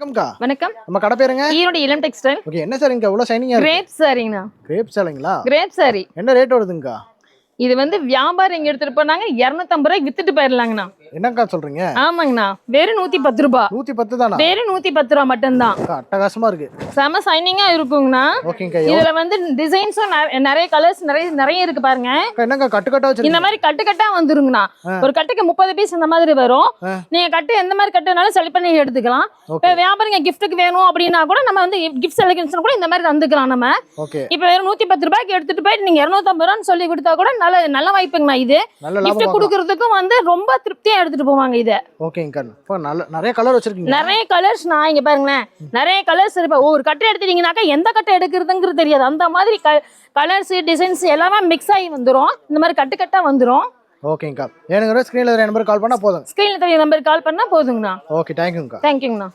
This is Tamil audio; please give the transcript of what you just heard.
வணக்கம்க்கா. வணக்கம். நம்ம கடை பேருங்க? ஈரோடு இளம் டெக்ஸ்டைல். ஓகே, என்ன சாரிங்கக்கா இவ்வளோ ஷைனிங்கா இருக்கு? கிரேப் சாரிங்கண்ணா. கிரேப் சாரிங்களா? கிரேப் சாரி. என்ன ரேட் வருதுங்கக்கா? இது வந்து வியாபாரம் இங்க எடுத்துட்டு போனாங்க 250 ரூபாய்க்கு வித்துட்டு போயிடலாங்கண்ணா. என்னக்கா சொல்றீங்க? ஆமாங்கண்ணா, வெறும் 110 ரூபாய். 110 தானா? வெறும் 110 ரூபாய் மட்டும்தான். அட்டகாசமா இருக்கு. செம ஷைனிங்கா இருக்குங்கண்ணா. ஓகேங்கக்கா. இதுல வந்து டிசைன்ஸும் நிறைய கலர்ஸ் நிறைய இருக்கு பாருங்க. என்னக்கா கட்டு வச்சிருக்கீங்க? இந்த மாதிரி கட்டா வந்துருங்கண்ணா. ஒரு கட்டுக்கு 30 பீஸ் இந்த மாதிரி வரும். நீங்க கட்டு எந்த மாதிரி கட்டுனாலும் செலக்ட் பண்ணி எடுத்துக்கலாம். இப்ப வியாபாரிங்க கிஃப்ட்டுக்கு வேணும் அப்படின்னா கூட நம்ம வந்து கிஃப்ட் செலக்ஷன் கூட இந்த மாதிரி தந்துக்கலாம் நம்ம. இப்ப வெறும் 110 ரூபாய்க்கு எடுத்துட்டு போயிட்டு நீங்க 250 ரூபான்னு சொல்லி கொடுத்தா கூட நல்ல வாய்ப்புங்கண்ணா. இது கிஃப்ட் கொடுக்கறதுக்கும் வந்து ரொம்ப திருப்தியா எடுத்துட்டு போவாங்க இத. ஓகேங்கக்கா. இப்போ நிறைய கலர் வச்சிருக்கீங்க. நிறைய கலர்ஸ் நான் இங்க பாருங்களேன், நிறைய கலர்ஸ் இருப்பா. ஒரு கட்டை எடுத்துட்டீங்கன்னாக்கா எந்த கட்டை எடுக்கிறதுங்கிறது தெரியாது. அந்த மாதிரி கலர்ஸ் டிசைன்ஸ் எல்லாமே மிக்ஸ் ஆகி வந்துரும். இந்த மாதிரி கட்டா வந்துரும். ஓகேங்கக்கா. எனக்கு ஸ்கிரீன்ல நம்பர் கால் பண்ணா போதும். ஸ்கிரீன்ல தெரிய நம்பர் கால் பண்ணா போதுங்கண்ணா. ஓகே, தேங்க்யூங்கக்கா. தேங்க்யூங்கண்ணா.